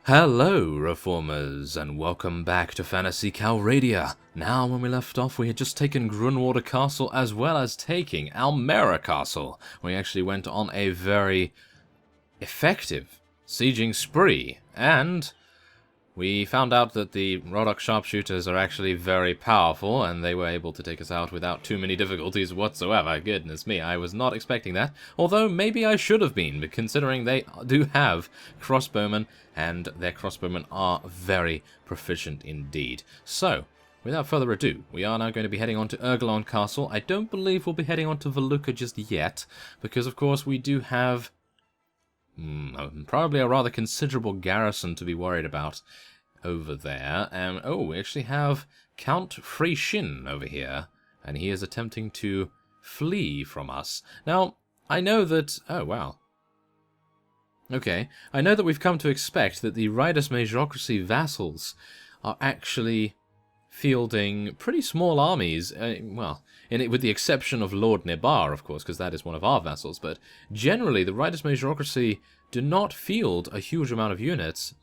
Hello, Reformers, and welcome back to Phantasy Calradia. Now, when we left off, we had just taken Grunwater Castle as well as taking Almera Castle. We actually went on a very effective sieging spree, and we found out that the Rodok sharpshooters are actually very powerful, and they were able to take us out without too many difficulties whatsoever. Goodness me, I was not expecting that. Although, maybe I should have been, considering they do have crossbowmen, and their crossbowmen are very proficient indeed. So, without further ado, we are now going to be heading on to Urgolon Castle. I don't believe we'll be heading on to Veluca just yet, because of course we do have probably a rather considerable garrison to be worried about over there. Oh, we actually have Count Freyshin over here, and he is attempting to flee from us. Now, I know that... Oh, wow. Okay, I know that we've come to expect that the Ridus Majorocracy vassals are actually fielding pretty small armies, with the exception of Lord Nebar, of course, because that is one of our vassals, but generally the Ridus Majorocracy do not field a huge amount of units,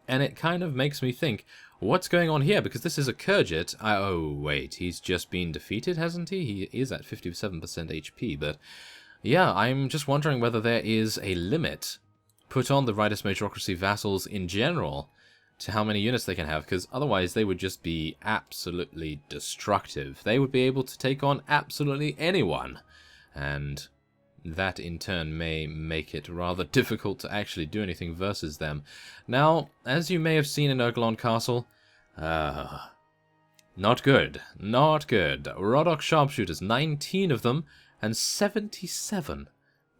and it kind of makes me think, what's going on here? Because this is a Khergit. Oh, wait, he's just been defeated, hasn't he? He is at 57% HP, but yeah, I'm just wondering whether there is a limit put on the Ridus Majorocracy vassals in general to how many units they can have, because otherwise they would just be absolutely destructive. They would be able to take on absolutely anyone, and that in turn may make it rather difficult to actually do anything versus them. Now, as you may have seen in Urgolon Castle, not good, not good. Rodok sharpshooters, 19 of them, and 77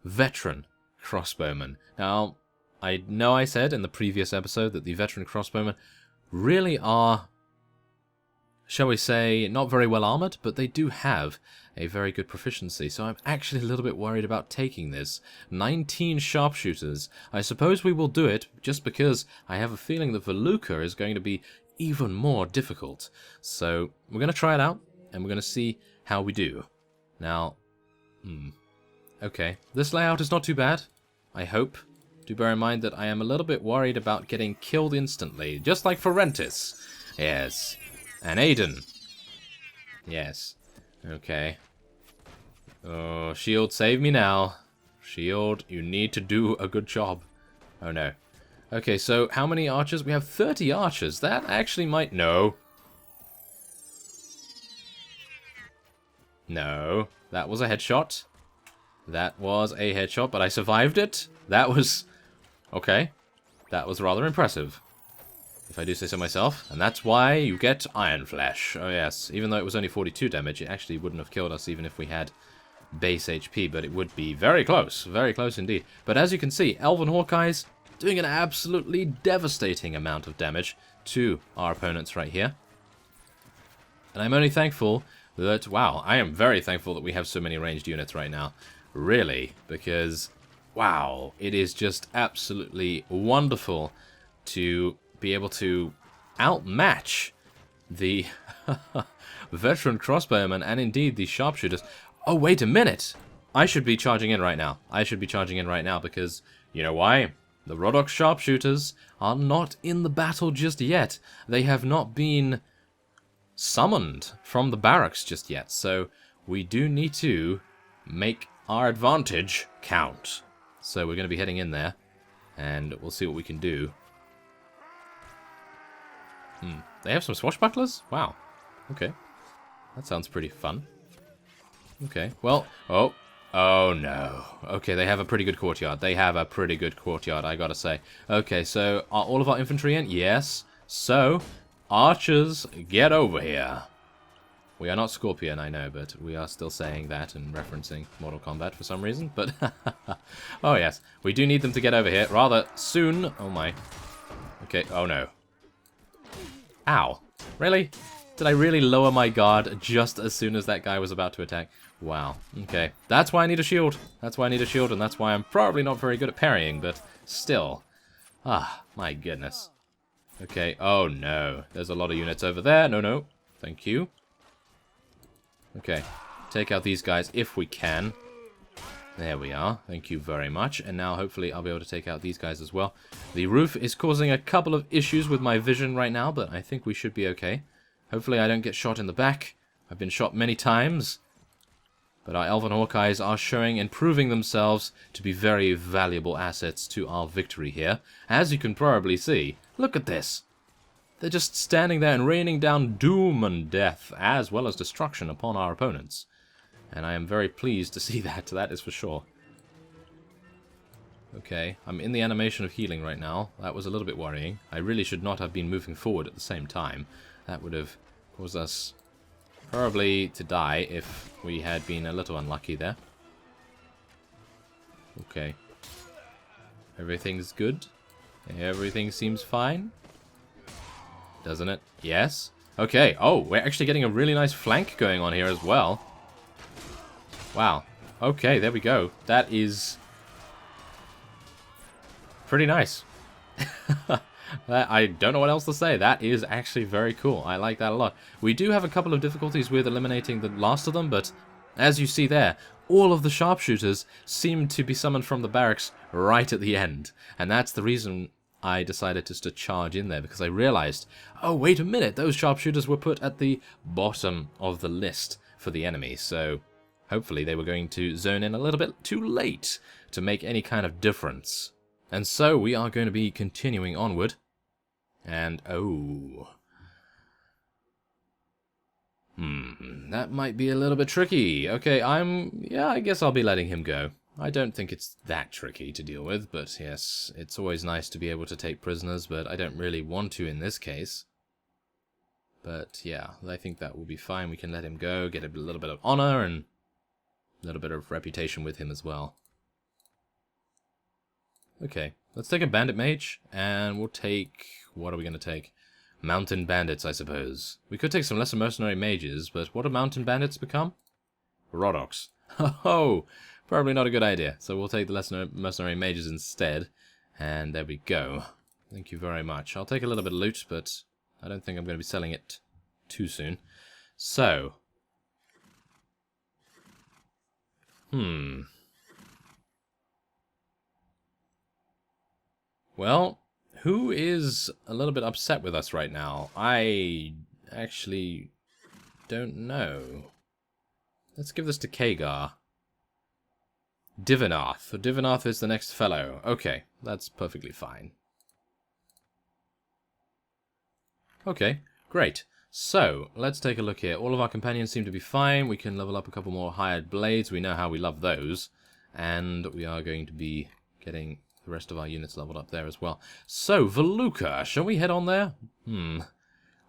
veteran crossbowmen. Now, I know I said in the previous episode that the veteran crossbowmen really are, shall we say, not very well armoured, but they do have a very good proficiency, so I'm actually a little bit worried about taking this. 19 sharpshooters. I suppose we will do it, just because I have a feeling that Veluca is going to be even more difficult. So, we're going to try it out, and we're going to see how we do. Now, okay, this layout is not too bad, I hope. Do bear in mind that I am a little bit worried about getting killed instantly, just like Forentis. Yes. And Aiden. Yes. Okay. Oh, Shield, save me now. Shield, you need to do a good job. Oh, no. Okay, so how many archers? We have 30 archers. That actually might... No. No. That was a headshot. That was a headshot, but I survived it. That was... Okay, that was rather impressive, if I do say so myself, and that's why you get Iron Flesh. Oh yes, even though it was only 42 damage, it actually wouldn't have killed us even if we had base HP, but it would be very close indeed. But as you can see, Elven Hawkeyes doing an absolutely devastating amount of damage to our opponents right here. And I'm only thankful that, wow, I am very thankful that we have so many ranged units right now. Really, because... wow, it is just absolutely wonderful to be able to outmatch the veteran crossbowmen and indeed the sharpshooters. Oh, wait a minute! I should be charging in right now. I should be charging in right now because, you know why? The Rodok sharpshooters are not in the battle just yet. They have not been summoned from the barracks just yet, so we do need to make our advantage count. So we're going to be heading in there, and we'll see what we can do. They have some swashbucklers? Wow. Okay. That sounds pretty fun. Okay, well... Oh no. Okay, they have a pretty good courtyard. They have a pretty good courtyard, I gotta say. Okay, so are all of our infantry in? Yes. So, archers, get over here. We are not Scorpion, I know, but we are still saying that and referencing Mortal Kombat for some reason. But, oh yes, we do need them to get over here rather soon. Oh my. Okay, oh no. Ow. Really? Did I really lower my guard just as soon as that guy was about to attack? Wow. Okay, that's why I need a shield. That's why I need a shield, and that's why I'm probably not very good at parrying, but still. Ah, my goodness. Okay, oh no. There's a lot of units over there. No, no. Thank you. Okay, take out these guys if we can. There we are. Thank you very much. And now hopefully I'll be able to take out these guys as well. The roof is causing a couple of issues with my vision right now, but I think we should be okay. Hopefully I don't get shot in the back. I've been shot many times. But our Elven Hawkeyes are showing and proving themselves to be very valuable assets to our victory here. As you can probably see, look at this. They're just standing there and raining down doom and death, as well as destruction upon our opponents. And I am very pleased to see that, that is for sure. Okay, I'm in the animation of healing right now. That was a little bit worrying. I really should not have been moving forward at the same time. That would have caused us probably to die if we had been a little unlucky there. Okay. Everything's good. Everything seems fine. Doesn't it? Yes. Okay. Oh, we're actually getting a really nice flank going on here as well. Wow. Okay, there we go. That is pretty nice. I don't know what else to say. That is actually very cool. I like that a lot. We do have a couple of difficulties with eliminating the last of them, but as you see there, all of the sharpshooters seem to be summoned from the barracks right at the end. And that's the reason I decided just to charge in there, because I realized, oh, wait a minute, those sharpshooters were put at the bottom of the list for the enemy, so hopefully they were going to zone in a little bit too late to make any kind of difference. And so we are going to be continuing onward. And, oh. That might be a little bit tricky. Okay, yeah, I guess I'll be letting him go. I don't think it's that tricky to deal with, but yes, it's always nice to be able to take prisoners, but I don't really want to in this case. But yeah, I think that will be fine. We can let him go, get a little bit of honor, and a little bit of reputation with him as well. Okay, let's take a bandit mage, and we'll take... what are we going to take? Mountain bandits, I suppose. We could take some lesser mercenary mages, but what do mountain bandits become? Roddox. Oh, probably not a good idea. So we'll take the lesser mercenary mages instead. And there we go. Thank you very much. I'll take a little bit of loot, but I don't think I'm going to be selling it too soon. So. Well, who is a little bit upset with us right now? I actually don't know. Let's give this to Khagar. Divinath. Divinath is the next fellow. Okay, that's perfectly fine. Okay, great. So, let's take a look here. All of our companions seem to be fine. We can level up a couple more hired blades. We know how we love those. And we are going to be getting the rest of our units leveled up there as well. So, Veluca, shall we head on there? I'm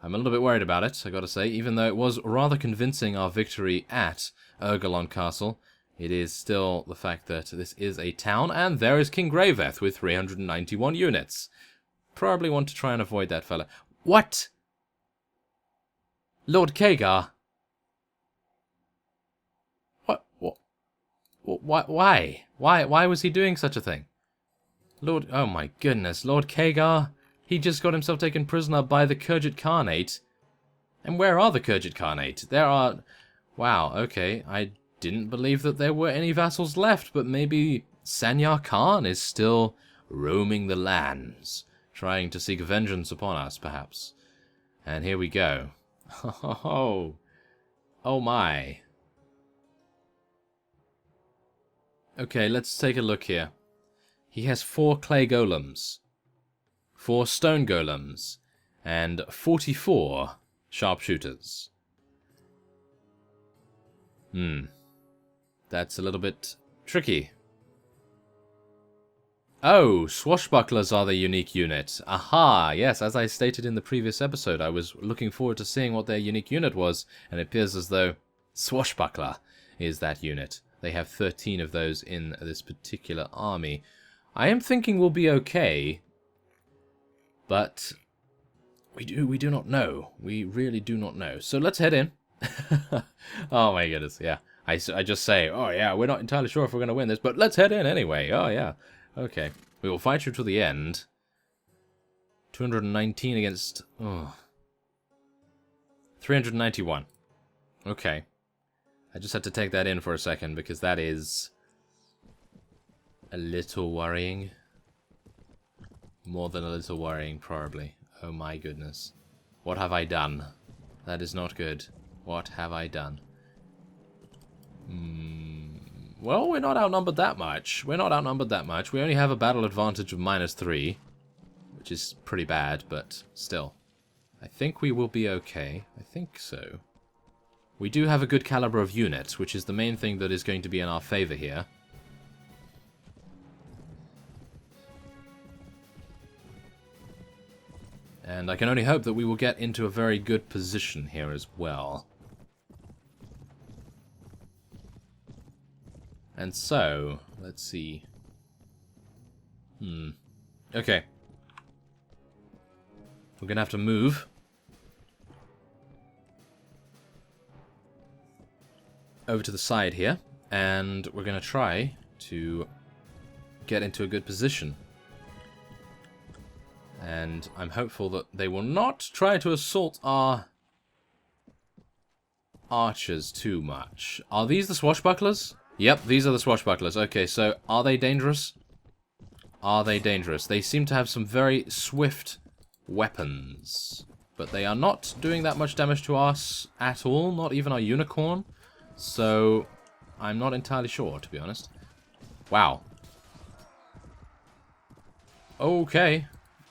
a little bit worried about it, I gotta say. Even though it was rather convincing our victory at Urgolon Castle, it is still the fact that this is a town, and there is King Graveth with 391 units. Probably want to try and avoid that fella. What? Lord Khagar? What? Why? Why was he doing such a thing? Lord, oh my goodness, Lord Khagar, he just got himself taken prisoner by the Khergit Khanate. And where are the Khergit Khanate? There are... Wow, okay, I didn't believe that there were any vassals left, but maybe Sanyar Khan is still roaming the lands, trying to seek vengeance upon us, perhaps. And here we go. Oh my. Okay, let's take a look here. He has 4 clay golems, 4 stone golems, and 44 sharpshooters. That's a little bit tricky. Oh, swashbucklers are the unique unit. Aha, yes, as I stated in the previous episode, I was looking forward to seeing what their unique unit was, and it appears as though swashbuckler is that unit. They have 13 of those in this particular army. I am thinking we'll be okay, but we do not know. We really do not know. So let's head in. Oh my goodness, yeah. I just say, oh yeah, we're not entirely sure if we're going to win this, but let's head in anyway. Oh yeah. Okay. We will fight you to the end. 219 against... Oh. 391. Okay. I just had to take that in for a second, because that is A little worrying. More than a little worrying, probably. Oh my goodness. What have I done? That is not good. What have I done? Well, we're not outnumbered that much. We're not outnumbered that much. We only have a battle advantage of -3, which is pretty bad, but still. I think we will be okay. I think so. We do have a good caliber of units, which is the main thing that is going to be in our favor here. And I can only hope that we will get into a very good position here as well. And so, let's see. Okay. We're gonna have to move. Over to the side here. And we're gonna try to get into a good position. And I'm hopeful that they will not try to assault our archers too much. Are these the swashbucklers? Yep, these are the swashbucklers. Okay, so are they dangerous? Are they dangerous? They seem to have some very swift weapons. But they are not doing that much damage to us at all, not even our unicorn. So I'm not entirely sure, to be honest. Wow. Okay.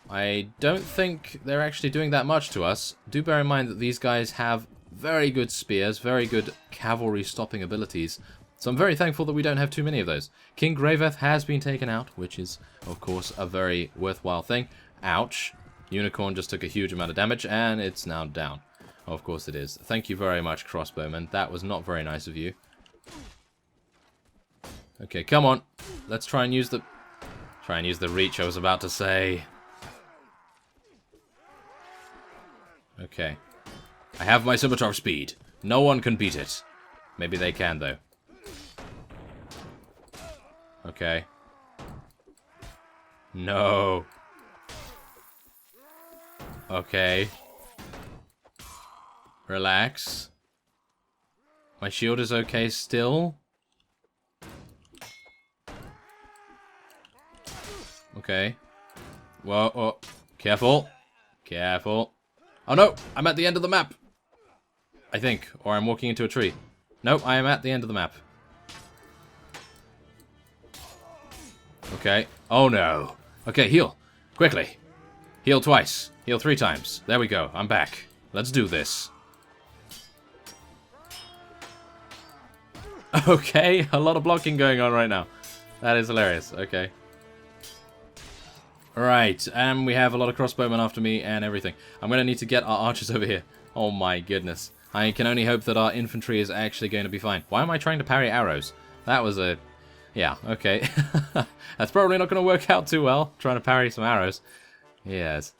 I don't think they're actually doing that much to us. Do bear in mind that these guys have very good spears, very good cavalry stopping abilities. So I'm very thankful that we don't have too many of those. King Graveth has been taken out, which is, of course, a very worthwhile thing. Ouch. Unicorn just took a huge amount of damage, and it's now down. Of course it is. Thank you very much, crossbowman. That was not very nice of you. Okay, come on. Let's try and use the... reach, I was about to say. Okay. I have my scimitar speed. No one can beat it. Maybe they can, though. Okay. No. Okay. Relax. My shield is okay still. Okay. Whoa, oh. Careful. Careful. Oh no! I'm at the end of the map! I think. Or I'm walking into a tree. Nope, I am at the end of the map. Okay. Oh no. Okay, heal. Quickly. Heal twice. Heal 3 times. There we go. I'm back. Let's do this. Okay, a lot of blocking going on right now. That is hilarious. Okay. Right, and we have a lot of crossbowmen after me and everything. I'm going to need to get our archers over here. Oh my goodness. I can only hope that our infantry is actually going to be fine. Why am I trying to parry arrows? That was a... Yeah, okay. That's probably not going to work out too well, trying to parry some arrows. Yes.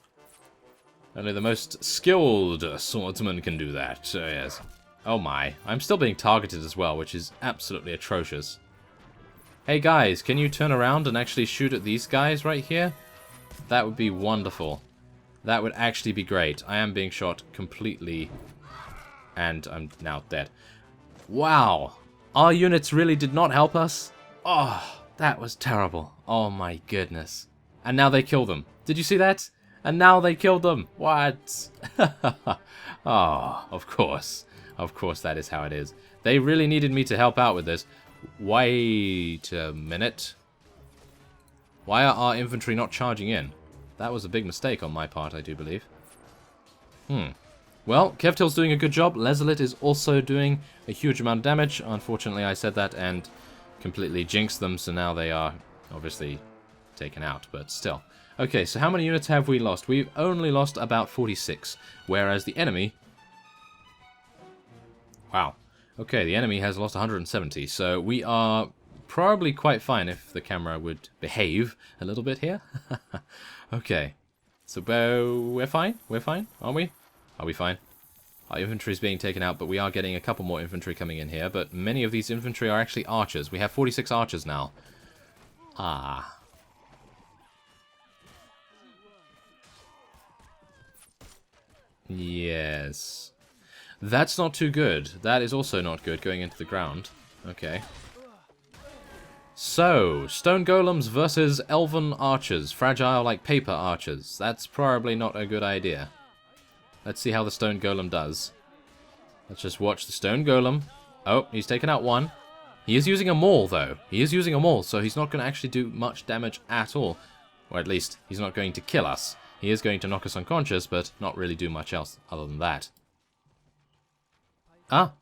Only the most skilled swordsman can do that, so yes. Oh my. I'm still being targeted as well, which is absolutely atrocious. Hey guys, can you turn around and actually shoot at these guys right here? That would be wonderful. That would actually be great. I am being shot completely, and I'm now dead. Wow. Our units really did not help us? Oh, that was terrible. Oh my goodness. And now they kill them. Did you see that? And now they killed them. What? Oh, of course. Of course that is how it is. They really needed me to help out with this. Wait a minute. Why are our infantry not charging in? That was a big mistake on my part, I do believe. Well, Kevtil's doing a good job. Lezelit is also doing a huge amount of damage. Unfortunately, I said that and completely jinxed them, so now they are obviously taken out, but still. Okay, so how many units have we lost? We've only lost about 46, whereas the enemy... Wow. Okay, the enemy has lost 170, so we are probably quite fine if the camera would behave a little bit here. Okay, so we're fine? We're fine, aren't we? Are we fine? Our infantry is being taken out, but we are getting a couple more infantry coming in here, but many of these infantry are actually archers. We have 46 archers now. Ah. Yes. That's not too good. That is also not good, going into the ground. Okay. So, stone golems versus elven archers. Fragile like paper archers. That's probably not a good idea. Let's see how the stone golem does. Let's just watch the stone golem. Oh, he's taken out one. He is using a maul, though. He is using a maul, so he's not going to actually do much damage at all. Or at least, he's not going to kill us. He is going to knock us unconscious, but not really do much else other than that. Ah,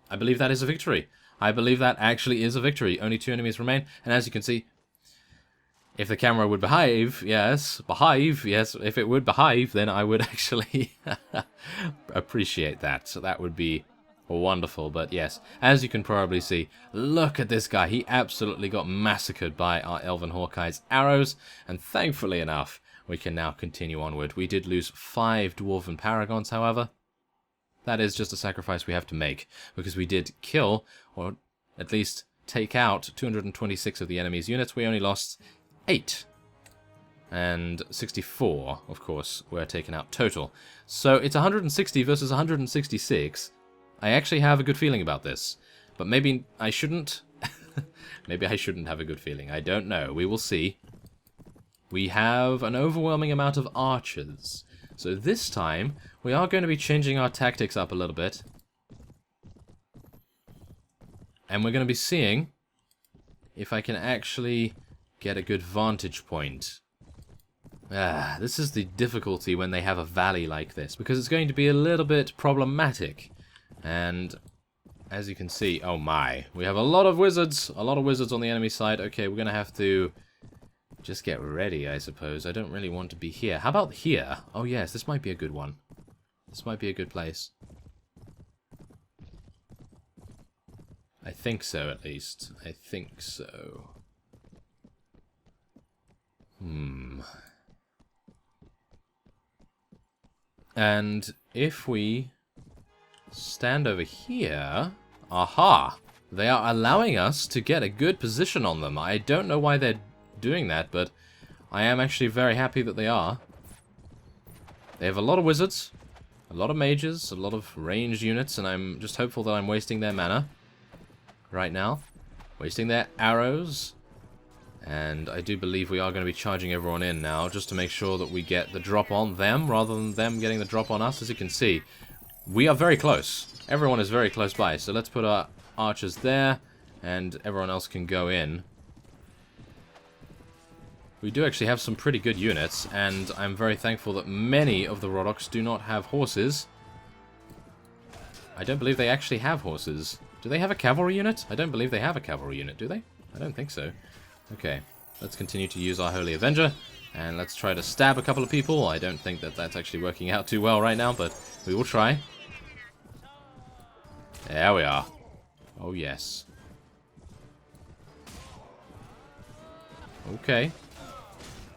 I believe that is a victory. I believe that actually is a victory. Only 2 enemies remain, and as you can see, if the camera would behave, yes, if it would behave, then I would actually appreciate that. So that would be wonderful, but yes, as you can probably see, look at this guy. He absolutely got massacred by our Elven Hawkeye's arrows, and thankfully enough, we can now continue onward. We did lose 5 Dwarven Paragons, however. That is just a sacrifice we have to make, because we did kill, or at least take out, 226 of the enemy's units. We only lost 8. And 64, of course, were taken out total. So it's 160 versus 166. I actually have a good feeling about this. But maybe I shouldn't. Maybe I shouldn't have a good feeling. I don't know. We will see. We have an overwhelming amount of archers. So this time, we are going to be changing our tactics up a little bit. And we're going to be seeing if I can actually get a good vantage point. This is the difficulty when they have a valley like this, because it's going to be a little bit problematic. And as you can see, oh my, we have a lot of wizards on the enemy side. Okay, we're going to have to just get ready, I suppose. I don't really want to be here. How about here? Oh yes, this might be a good one. This might be a good place. I think so, at least. I think so. And if we stand over here... Aha! They are allowing us to get a good position on them. I don't know why they're doing that, but I am actually very happy that they are. They have a lot of wizards, a lot of mages, a lot of ranged units, and I'm just hopeful that I'm wasting their mana right now. Wasting their arrows. And I do believe we are going to be charging everyone in now, just to make sure that we get the drop on them, rather than them getting the drop on us. As you can see, we are very close. Everyone is very close by, so let's put our archers there, and everyone else can go in. We do actually have some pretty good units, and I'm very thankful that many of the Roddoks do not have horses. I don't believe they actually have horses. Do they have a cavalry unit? I don't believe they have a cavalry unit, do they? I don't think so. Okay, let's continue to use our Holy Avenger, and let's try to stab a couple of people. I don't think that that's actually working out too well right now, but we will try. There we are. Oh yes. Okay.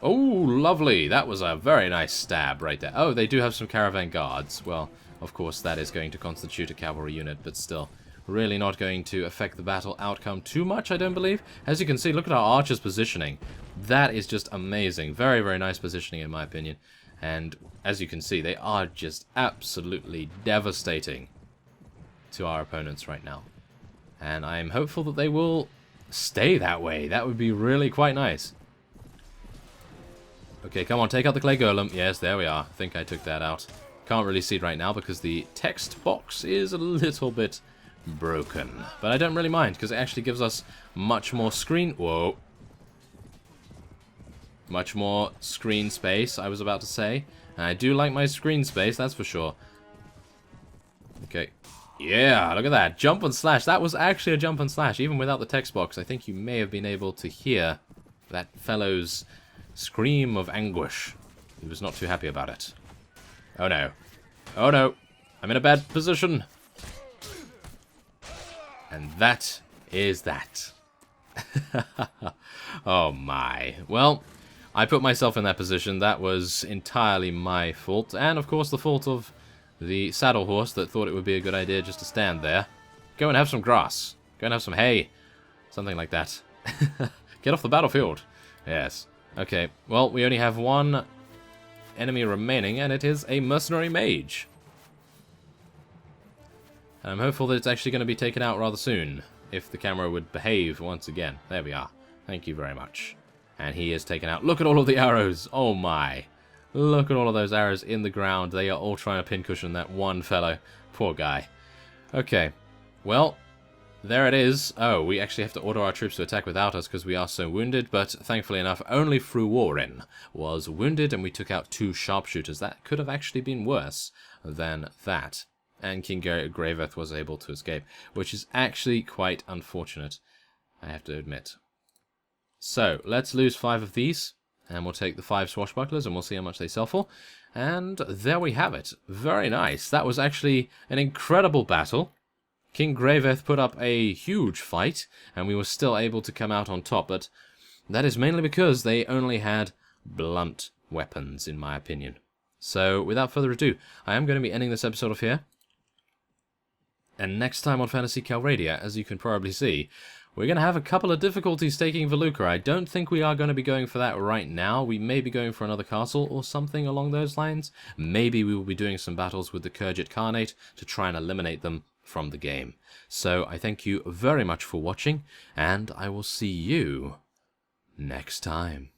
Oh, lovely. That was a very nice stab right there. Oh, they do have some caravan guards. Well, of course, that is going to constitute a cavalry unit, but still, really not going to affect the battle outcome too much, I don't believe. As you can see, look at our archers' positioning. That is just amazing. Very, very nice positioning, in my opinion. And as you can see, they are just absolutely devastating to our opponents right now. And I'm hopeful that they will stay that way. That would be really quite nice. Okay, come on, take out the clay golem. Yes, there we are. I think I took that out. Can't really see it right now because the text box is a little bit broken. But I don't really mind because it actually gives us much more screen... Whoa. Much more screen space, I was about to say. And I do like my screen space, that's for sure. Okay. Yeah, look at that. Jump and slash. That was actually a jump and slash. Even without the text box, I think you may have been able to hear that fellow's scream of anguish. He was not too happy about it. Oh no. Oh no. I'm in a bad position. And that is that. Oh my. Well, I put myself in that position. That was entirely my fault. And of course the fault of the saddle horse that thought it would be a good idea just to stand there. Go and have some grass. Go and have some hay. Something like that. Get off the battlefield. Yes. Okay, well, we only have one enemy remaining, and it is a mercenary mage. And I'm hopeful that it's actually going to be taken out rather soon, if the camera would behave once again. There we are. Thank you very much. And he is taken out. Look at all of the arrows. Oh my. Look at all of those arrows in the ground. They are all trying to pincushion that one fellow. Poor guy. Okay. Well, there it is. Oh, we actually have to order our troops to attack without us because we are so wounded. But thankfully enough, only Fruorin was wounded and we took out 2 sharpshooters. That could have actually been worse than that. And King Graveth was able to escape, which is actually quite unfortunate, I have to admit. So, let's lose 5 of these, and we'll take the 5 swashbucklers, and we'll see how much they sell for. And there we have it. Very nice. That was actually an incredible battle. King Graveth put up a huge fight, and we were still able to come out on top, but that is mainly because they only had blunt weapons, in my opinion. So, without further ado, I am going to be ending this episode off here. And next time on Phantasy Calradia, as you can probably see, we're going to have a couple of difficulties taking Valuka. I don't think we are going to be going for that right now. We may be going for another castle or something along those lines. Maybe we will be doing some battles with the Khergit Khanate to try and eliminate them from the game. So I thank you very much for watching, and I will see you next time.